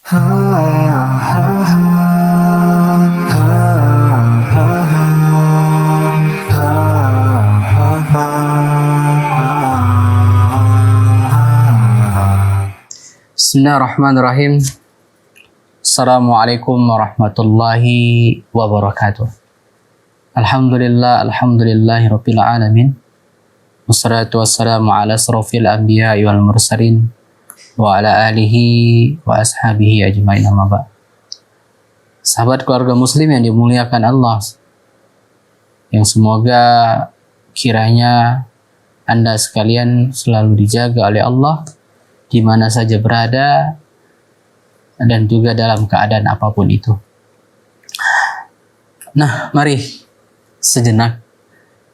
Bismillahirrahmanirrahim. Assalamualaikum warahmatullahi wabarakatuh. Alhamdulillahirabbil alamin. Wassalatu wassalamu ala asrofil anbiya'i wal mursalin wa ala alihi wa ashabihi ajmain, amma ba'd. Sahabat keluarga muslim yang dimuliakan Allah, yang semoga kiranya Anda sekalian selalu dijaga oleh Allah di mana saja berada dan juga dalam keadaan apapun itu. Nah, mari sejenak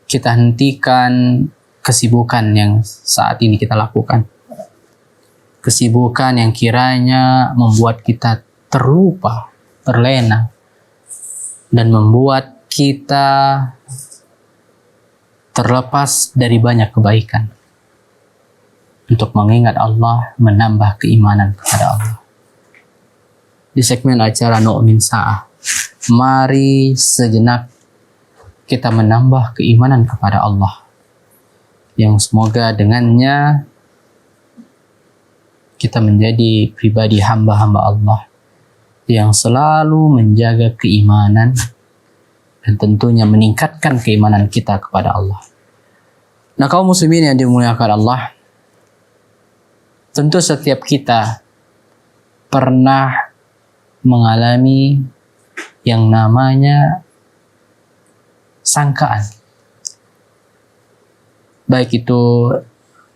kita hentikan kesibukan yang saat ini kita lakukan. Kesibukan yang kiranya membuat kita terlupa, terlena, dan membuat kita terlepas dari banyak kebaikan. Untuk mengingat Allah, menambah keimanan kepada Allah. Di segmen acara Nu'min Sa'ah, mari sejenak kita menambah keimanan kepada Allah, yang semoga dengannya kita menjadi pribadi hamba-hamba Allah yang selalu menjaga keimanan dan tentunya meningkatkan keimanan kita kepada Allah. Nah, kaum muslimin yang dimuliakan Allah, tentu setiap kita pernah mengalami yang namanya sangkaan. Baik itu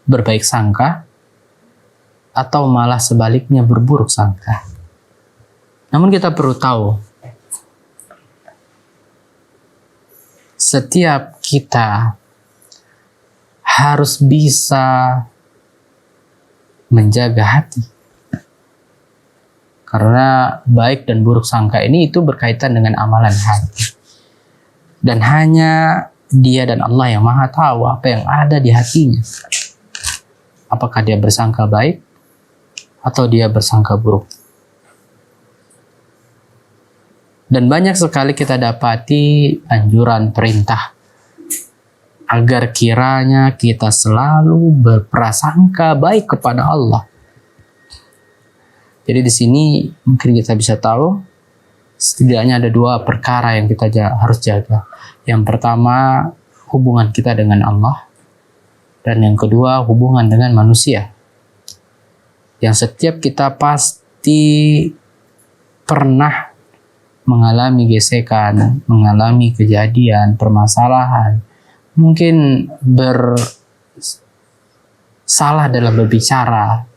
berbaik sangka atau malah sebaliknya berburuk sangka. Namun kita perlu tahu, setiap kita harus bisa menjaga hati. Karena baik dan buruk sangka ini itu berkaitan dengan amalan hati. Dan hanya Dia dan Allah yang Maha tahu apa yang ada di hatinya. Apakah dia bersangka baik atau dia bersangka buruk. Dan banyak sekali kita dapati anjuran perintah agar kiranya kita selalu berprasangka baik kepada Allah. Jadi di sini mungkin kita bisa tahu setidaknya ada dua perkara yang kita harus jaga. Yang pertama, hubungan kita dengan Allah, dan yang kedua, hubungan dengan manusia. Yang setiap kita pasti pernah mengalami gesekan, mengalami kejadian, permasalahan, mungkin bersalah dalam berbicara,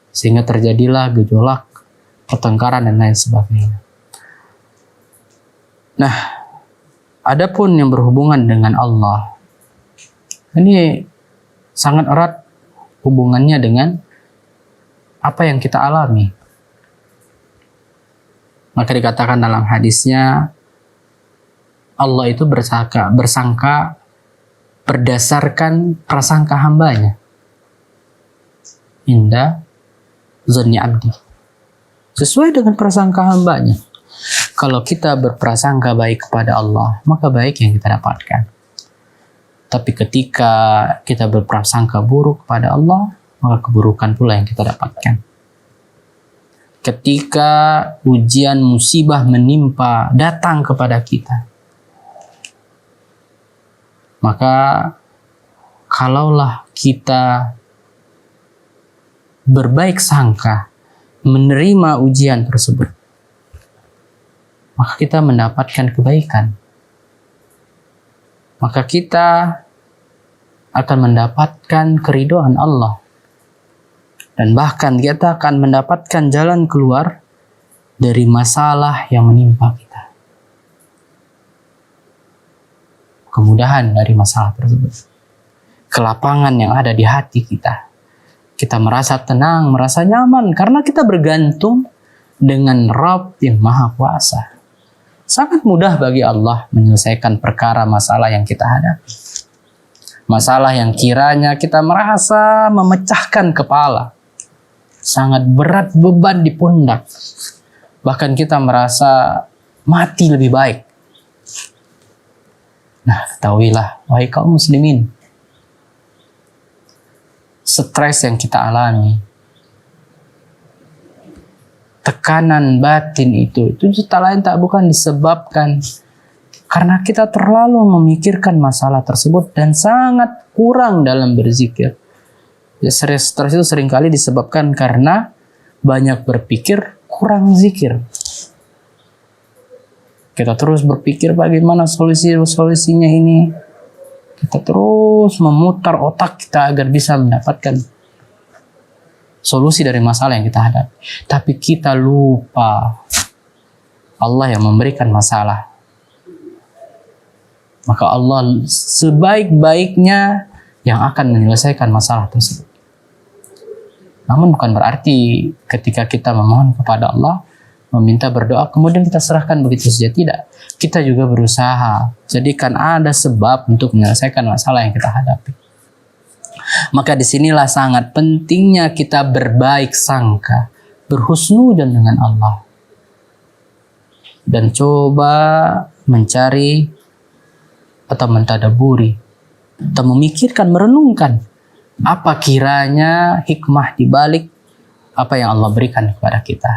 sehingga terjadilah gejolak, pertengkaran, dan lain sebagainya. Nah, adapun yang berhubungan dengan Allah, ini sangat erat hubungannya dengan apa yang kita alami. Maka dikatakan dalam hadisnya, Allah itu bersangka berdasarkan prasangka hambanya. Inda zanni abdi. Sesuai dengan prasangka hambanya. Kalau kita berprasangka baik kepada Allah, maka baik yang kita dapatkan. Tapi ketika kita berprasangka buruk kepada Allah, maka keburukan pula yang kita dapatkan. Ketika ujian musibah menimpa datang kepada kita, maka kalaulah kita berbaik sangka menerima ujian tersebut, maka kita mendapatkan kebaikan. Maka kita akan mendapatkan keridhaan Allah. Dan bahkan kita akan mendapatkan jalan keluar dari masalah yang menimpa kita. Kemudahan dari masalah tersebut. Kelapangan yang ada di hati kita. Kita merasa tenang, merasa nyaman karena kita bergantung dengan Rabb yang Maha Kuasa. Sangat mudah bagi Allah menyelesaikan perkara masalah yang kita hadapi. Masalah yang kiranya kita merasa memecahkan kepala. sangat berat beban di pundak. Bahkan kita merasa mati lebih baik. Nah, ketahuilah, wahai kaum muslimin, stres yang kita alami, tekanan batin itu tak lain tak bukan disebabkan karena kita terlalu memikirkan masalah tersebut dan sangat kurang dalam berzikir. Ya, stres itu seringkali disebabkan karena banyak berpikir, kurang zikir. Kita terus berpikir bagaimana solusinya ini. Kita terus memutar otak kita agar bisa mendapatkan solusi dari masalah yang kita hadapi. Tapi kita lupa Allah yang memberikan masalah. Maka Allah sebaik-baiknya yang akan menyelesaikan masalah tersebut. Namun bukan berarti ketika kita memohon kepada Allah, meminta berdoa, kemudian kita serahkan begitu saja. Tidak. Kita juga berusaha. Jadikan ada sebab untuk menyelesaikan masalah yang kita hadapi. Maka disinilah sangat pentingnya kita berbaik sangka, berhusnudzon dengan Allah. Dan coba mencari atau mentadaburi, atau memikirkan, merenungkan apa kiranya hikmah di balik apa yang Allah berikan kepada kita.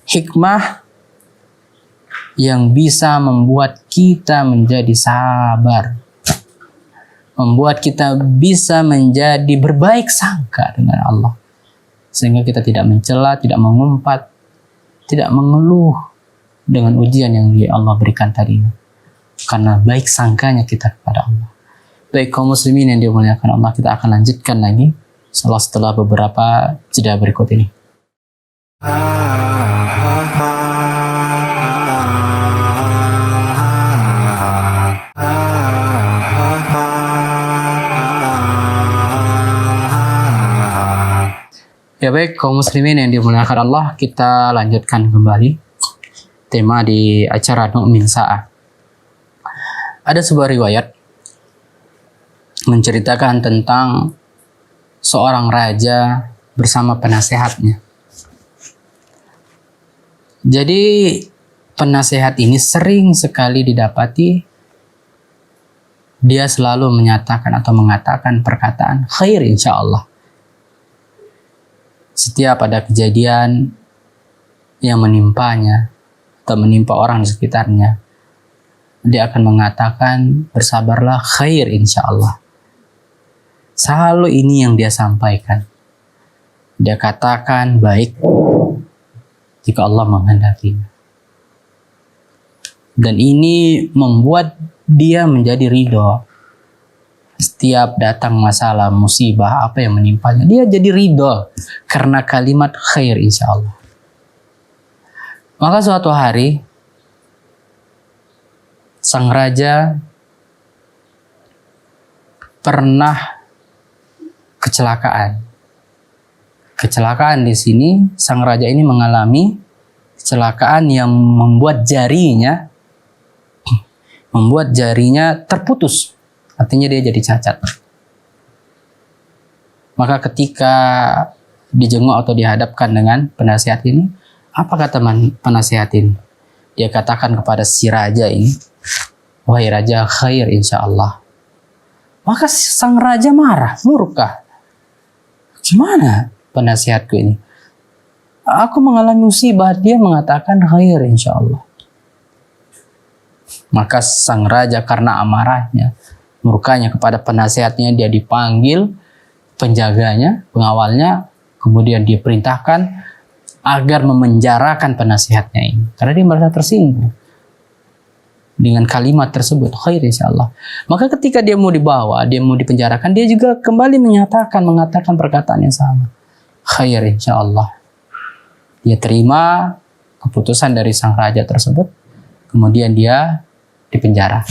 Hikmah yang bisa membuat kita menjadi sabar, membuat kita bisa menjadi berbaik sangka dengan Allah, sehingga kita tidak mencela, tidak mengumpat, tidak mengeluh dengan ujian yang Allah berikan tadi, karena baik sangkanya kita kepada Allah. Baik kaum muslimin yang dimuliakan Allah, kita akan lanjutkan lagi setelah beberapa jeda berikut ini. Ya baik kaum muslimin yang dimuliakan Allah, kita lanjutkan kembali tema di acara Nu'min Sa'ah. Ada sebuah riwayat menceritakan tentang seorang raja bersama penasehatnya. Jadi penasehat ini sering sekali didapati dia selalu menyatakan atau mengatakan perkataan khair insya Allah. Setiap ada kejadian yang menimpanya atau menimpa orang di sekitarnya, dia akan mengatakan bersabarlah khair insya Allah. Selalu ini yang dia sampaikan. Dia katakan baik jika Allah menghendakinya. Dan ini membuat dia menjadi ridho. Setiap datang masalah, musibah, apa yang menimpanya, dia jadi ridho karena kalimat khair insya Allah. Maka suatu hari sang raja pernah kecelakaan. Kecelakaan di sini, sang raja ini mengalami kecelakaan yang membuat jarinya terputus. Artinya dia jadi cacat. Maka ketika dijenguk atau dihadapkan dengan penasihat ini, apa kata penasihat ini? Dia katakan kepada si raja ini, wahai raja khair insya Allah. Maka sang raja marah, murka. Gimana penasihatku ini? Aku mengalami musibah, dia mengatakan khair insya Allah. Maka sang raja karena amarahnya, murkanya kepada penasihatnya, dia dipanggil penjaganya, pengawalnya, kemudian dia perintahkan agar memenjarakan penasihatnya ini. Karena dia merasa tersinggung dengan kalimat tersebut, khair insyaallah. Maka ketika dia mau dibawa, dia mau dipenjarakan, dia juga kembali mengatakan perkataan yang sama. Khair insyaallah. Dia terima keputusan dari sang raja tersebut, kemudian dia dipenjara.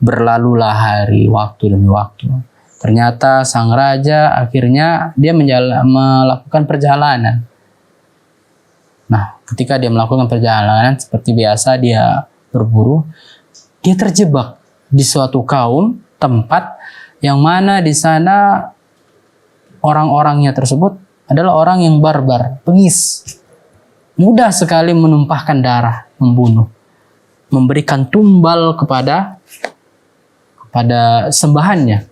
Berlalulah hari, waktu demi waktu. Ternyata sang raja akhirnya dia melakukan perjalanan. Nah, ketika dia melakukan perjalanan seperti biasa dia berburu, dia terjebak di suatu kaum, tempat yang mana di sana orang-orangnya tersebut adalah orang yang barbar, bengis. Mudah sekali menumpahkan darah, membunuh, memberikan tumbal kepada sembahannya.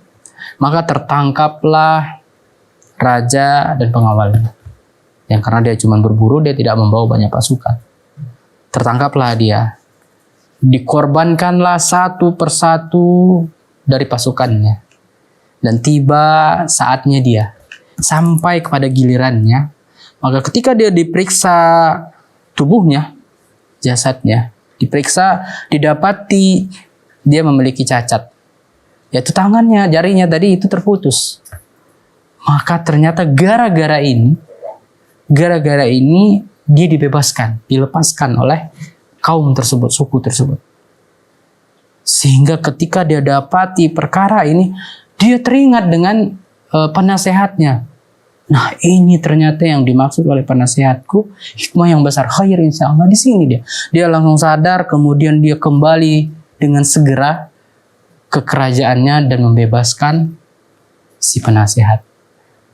Maka tertangkaplah raja dan pengawalnya. Yang karena dia cuma berburu, dia tidak membawa banyak pasukan. Tertangkaplah dia. Dikorbankanlah satu persatu dari pasukannya. Dan tiba saatnya dia. Sampai kepada gilirannya. Maka ketika dia diperiksa tubuhnya, jasadnya, diperiksa, didapati dia memiliki cacat. Yaitu tangannya, jarinya tadi itu terputus. Maka ternyata gara-gara ini dia dibebaskan, dilepaskan oleh kaum tersebut, suku tersebut. Sehingga ketika dia dapati perkara ini, dia teringat dengan penasehatnya. Nah, ini ternyata yang dimaksud oleh penasehatku, hikmah yang besar, khair insyaallah. Di sini dia langsung sadar, kemudian dia kembali dengan segera ke kerajaannya dan membebaskan si penasehat.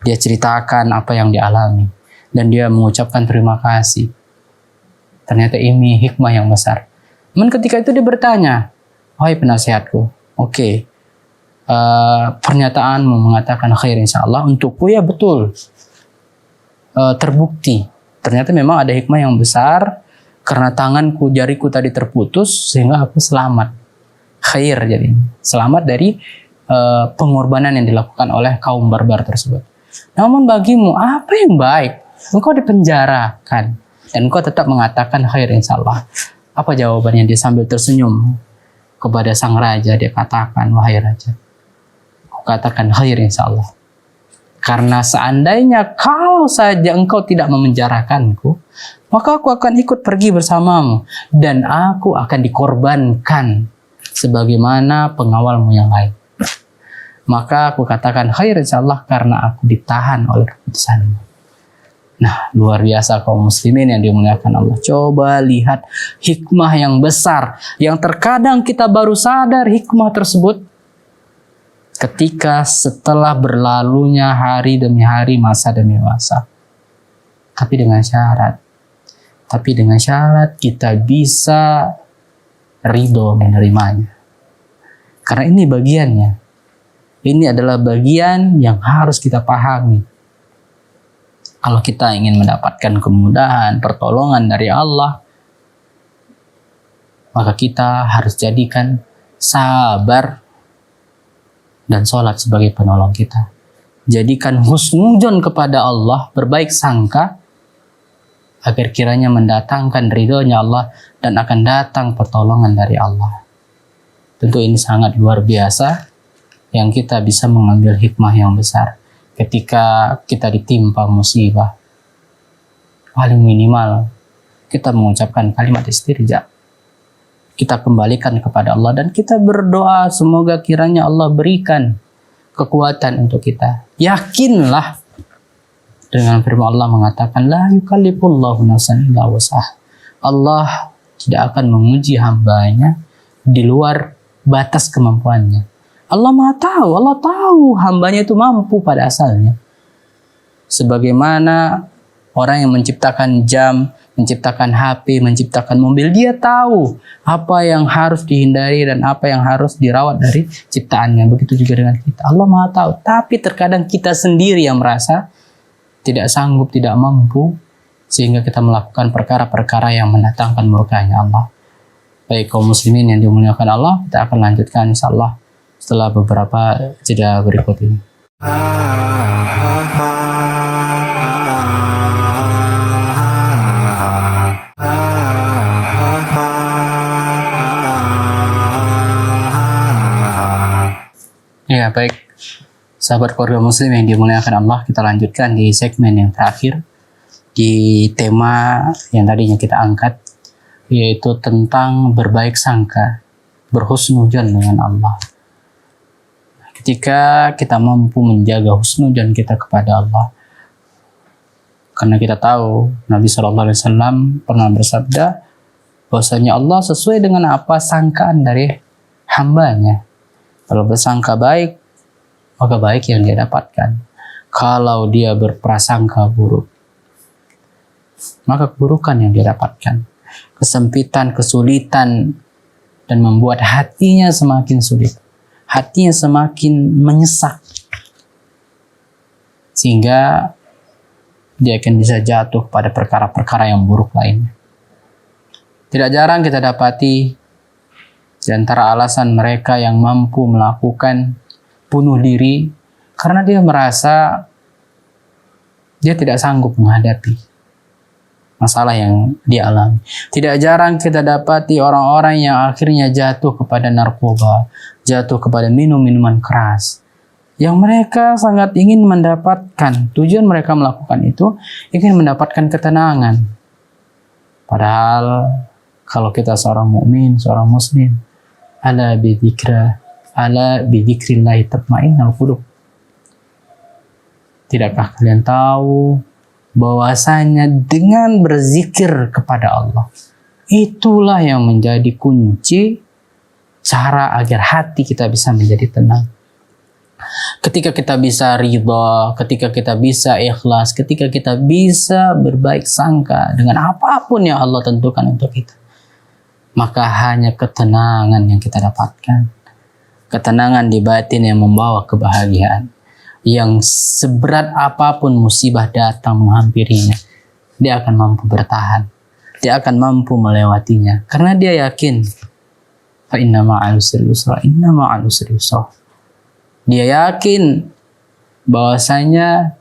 Dia ceritakan apa yang dialami dan dia mengucapkan terima kasih. Ternyata ini hikmah yang besar. Namun ketika itu dia bertanya, wahai penasehatku, oke, pernyataanmu mengatakan khair insyaallah, untukku ya betul, terbukti. Ternyata memang ada hikmah yang besar karena tanganku, jariku tadi terputus sehingga aku selamat. Khair jadi selamat dari pengorbanan yang dilakukan oleh kaum barbar tersebut. Namun bagimu apa yang baik? Engkau dipenjarakan dan engkau tetap mengatakan khair insyaallah. Apa jawabannya? Dia sambil tersenyum kepada sang raja, dia katakan, wahai raja, katakan khair insyaallah. Karena seandainya kalau saja engkau tidak memenjarakanku, maka aku akan ikut pergi bersamamu dan aku akan dikorbankan sebagaimana pengawalmu yang lain. Maka aku katakan khair insyaallah karena aku ditahan oleh keputusanmu. Nah, luar biasa kaum muslimin yang dimuliakan Allah. Coba lihat hikmah yang besar yang terkadang kita baru sadar hikmah tersebut ketika setelah berlalunya hari demi hari, masa demi masa. Tapi dengan syarat kita bisa ridho menerimanya. Karena ini bagiannya. Ini adalah bagian yang harus kita pahami. Kalau kita ingin mendapatkan kemudahan, pertolongan dari Allah, maka kita harus jadikan sabar dan sholat sebagai penolong kita. Jadikan husnuzon kepada Allah, berbaik sangka, agar kiranya mendatangkan ridhonya Allah dan akan datang pertolongan dari Allah. Tentu ini sangat luar biasa yang kita bisa mengambil hikmah yang besar ketika kita ditimpa musibah. Paling minimal kita mengucapkan kalimat istirja. Kita kembalikan kepada Allah dan kita berdoa semoga kiranya Allah berikan kekuatan untuk kita. Yakinlah dengan firman Allah mengatakan la yukallifullahu nafsan illa wus'aha. Allah tidak akan menguji hambanya di luar batas kemampuannya. Allah Maha tahu, Allah tahu hambanya itu mampu pada asalnya. Sebagaimana orang yang menciptakan jam, menciptakan HP, menciptakan mobil, dia tahu apa yang harus dihindari dan apa yang harus dirawat dari ciptaannya. Begitu juga dengan kita. Allah Maha tahu, tapi terkadang kita sendiri yang merasa tidak sanggup, tidak mampu, sehingga kita melakukan perkara-perkara yang mendatangkan murkanya Allah. Baik kaum muslimin yang dimuliakan Allah, kita akan lanjutkan insyaallah setelah beberapa jeda berikut ini. Ya, baik. Sahabat keluarga muslim yang dimuliakan Allah, kita lanjutkan di segmen yang terakhir di tema yang tadinya kita angkat, yaitu tentang berbaik sangka, berhusnuzon dengan Allah. Ketika kita mampu menjaga husnuzon kita kepada Allah, karena kita tahu Nabi SAW pernah bersabda bahwasanya Allah sesuai dengan apa sangkaan dari hambanya. Kalau bersangka baik, maka baik yang dia dapatkan. kalau dia berprasangka buruk, maka keburukan yang dia dapatkan, kesempitan, kesulitan, dan membuat hatinya semakin sulit, hatinya semakin menyesak, sehingga dia akan bisa jatuh pada perkara-perkara yang buruk lainnya. Tidak jarang kita dapati di antara alasan mereka yang mampu melakukan bunuh diri karena dia merasa dia tidak sanggup menghadapi masalah yang dia alami. Tidak jarang kita dapati orang-orang yang akhirnya jatuh kepada narkoba, jatuh kepada minum-minuman keras, yang mereka sangat ingin mendapatkan, tujuan mereka melakukan itu ingin mendapatkan ketenangan. Padahal kalau kita seorang mukmin, seorang muslim, ala bidzikrillah tatmainnul qulub. Tidakkah kalian tahu bahwasanya dengan berzikir kepada Allah, itulah yang menjadi kunci cara agar hati kita bisa menjadi tenang. Ketika kita bisa ridha, ketika kita bisa ikhlas, ketika kita bisa berbaik sangka dengan apapun yang Allah tentukan untuk kita, maka hanya ketenangan yang kita dapatkan. Ketenangan di batin yang membawa kebahagiaan. Yang seberat apapun musibah datang menghampirinya, dia akan mampu bertahan. Dia akan mampu melewatinya. Karena dia yakin, fa inna ma'al usri yusra, inna ma'al usri yusra. Dia yakin bahwasanya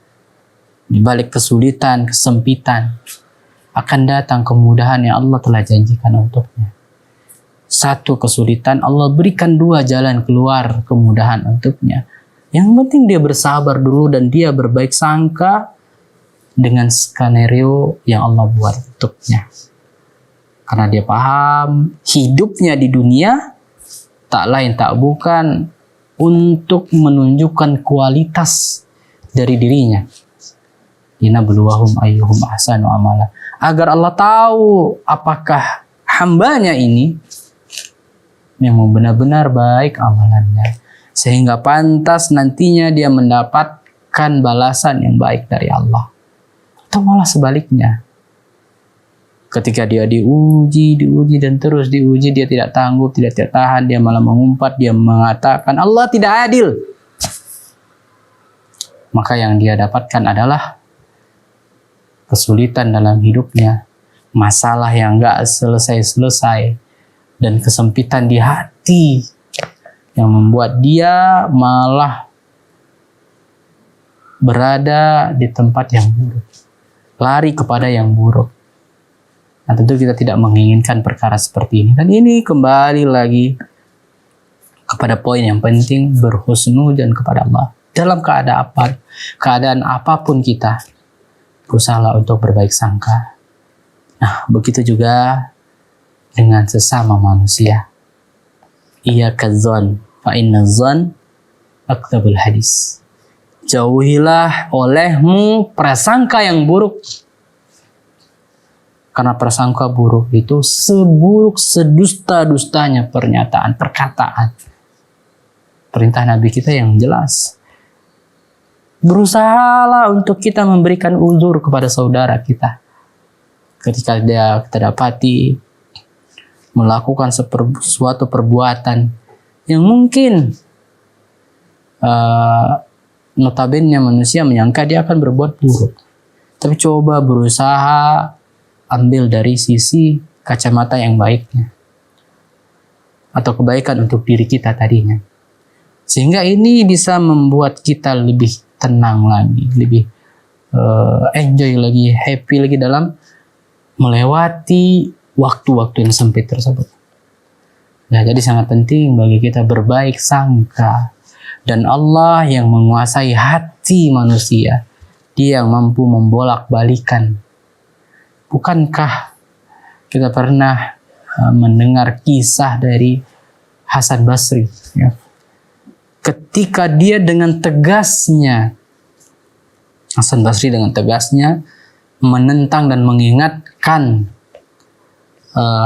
di balik kesulitan, kesempitan, akan datang kemudahan yang Allah telah janjikan untuknya. Satu kesulitan, Allah berikan dua jalan keluar kemudahan untuknya. Yang penting dia bersabar dulu dan dia berbaik sangka dengan skenario yang Allah buat untuknya. Karena dia paham hidupnya di dunia tak lain tak bukan untuk menunjukkan kualitas dari dirinya. Linabluwahum ayyuhum ahsanu amala. Agar Allah tahu apakah hambanya ini yang benar-benar baik amalannya, sehingga pantas nantinya dia mendapatkan balasan yang baik dari Allah. Atau malah sebaliknya, ketika dia diuji dan terus diuji, dia tidak tangguh, tidak tahan, dia malah mengumpat, dia mengatakan Allah tidak adil. Maka yang dia dapatkan adalah kesulitan dalam hidupnya, masalah yang gak selesai-selesai, dan kesempitan di hati yang membuat dia malah berada di tempat yang buruk, lari kepada yang buruk. Nah, tentu kita tidak menginginkan perkara seperti ini. Dan ini kembali lagi kepada poin yang penting, berhusnudzon kepada Allah. Dalam keadaan apapun kita, berusahalah untuk berbaik sangka. Nah, begitu juga dengan sesama manusia. Iyyaka dzan fa inna dzan akdzabul hadis. Jauhilah olehmu prasangka yang buruk. Karena prasangka buruk itu seburuk sedusta-dustanya pernyataan, perkataan. Perintah Nabi kita yang jelas. Berusahalah untuk kita memberikan uzur kepada saudara kita. Ketika kita dapati melakukan suatu perbuatan yang mungkin notabene manusia menyangka dia akan berbuat buruk. Tapi coba berusaha ambil dari sisi kacamata yang baiknya. Atau kebaikan untuk diri kita tadinya. Sehingga ini bisa membuat kita lebih tenang lagi. Lebih enjoy lagi, happy lagi dalam melewati waktu-waktu yang sempit tersebut. Ya, jadi sangat penting bagi kita berbaik sangka. Dan Allah yang menguasai hati manusia. Dia yang mampu membolak-balikan. Bukankah kita pernah mendengar kisah dari Hasan Basri? Ya. Ketika dia dengan tegasnya, Hasan Basri dengan tegasnya menentang dan mengingatkan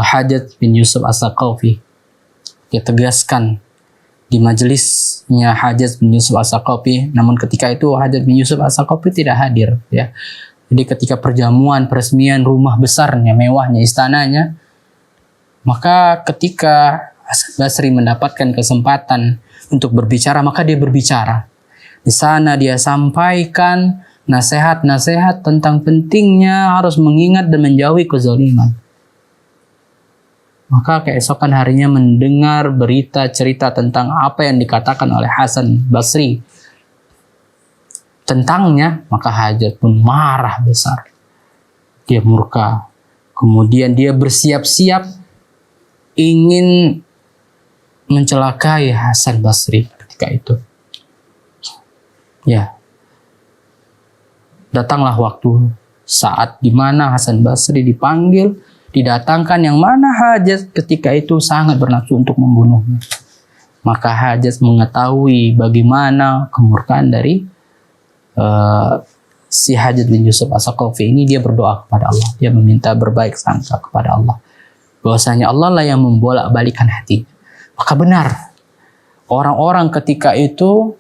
Hajjaj bin Yusuf As-Saqafi. Dia tegaskan di majelisnya Hajjaj bin Yusuf As-Saqafi. Namun ketika itu Hajjaj bin Yusuf As-Saqafi tidak hadir, ya. Jadi ketika perjamuan peresmian rumah besarnya, mewahnya, istananya, maka ketika Hasan Basri mendapatkan kesempatan untuk berbicara, maka dia berbicara. Di sana dia sampaikan nasihat-nasihat tentang pentingnya harus mengingat dan menjauhi kezaliman. Maka keesokan harinya mendengar berita cerita tentang apa yang dikatakan oleh Hasan Basri tentangnya, maka Hajjaj pun marah besar. Dia murka. Kemudian dia bersiap-siap ingin mencelakai Hasan Basri ketika itu. Ya. Datanglah waktu saat di mana Hasan Basri dipanggil, didatangkan, yang mana Hajjaj ketika itu sangat bernafsu untuk membunuhnya. Maka Hajjaj mengetahui bagaimana kemurkaan dari si Hajjaj bin Yusuf As-Saqafi ini. Dia berdoa kepada Allah, dia meminta berbaik sangka kepada Allah, bahwasanya Allah lah yang membolak-balikan hati. Maka benar, orang-orang ketika itu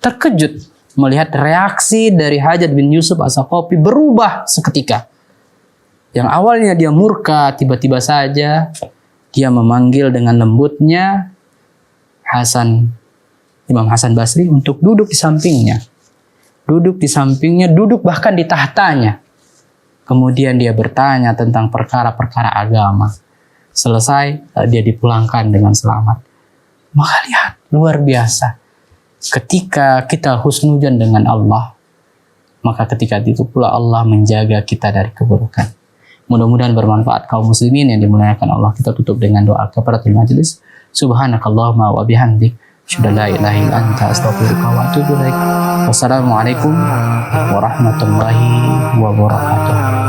terkejut melihat reaksi dari Hajjaj bin Yusuf As-Saqafi berubah seketika. Yang awalnya dia murka, tiba-tiba saja dia memanggil dengan lembutnya Imam Hasan Basri untuk duduk di sampingnya. Duduk di sampingnya, duduk bahkan di tahtanya. Kemudian dia bertanya tentang perkara-perkara agama. Selesai, dia dipulangkan dengan selamat. Maka lihat, luar biasa. Ketika kita husnudzon dengan Allah, maka ketika itu pula Allah menjaga kita dari keburukan. Mudah-mudahan bermanfaat kaum muslimin yang dimuliakan Allah. Kita tutup dengan doa kafaratul majelis. Subhanakallahumma wa bihamdik, asyhadu an la ilaha illa anta, astaghfiruka wa atubu ilaik. Wassalamualaikum warahmatullahi wabarakatuh.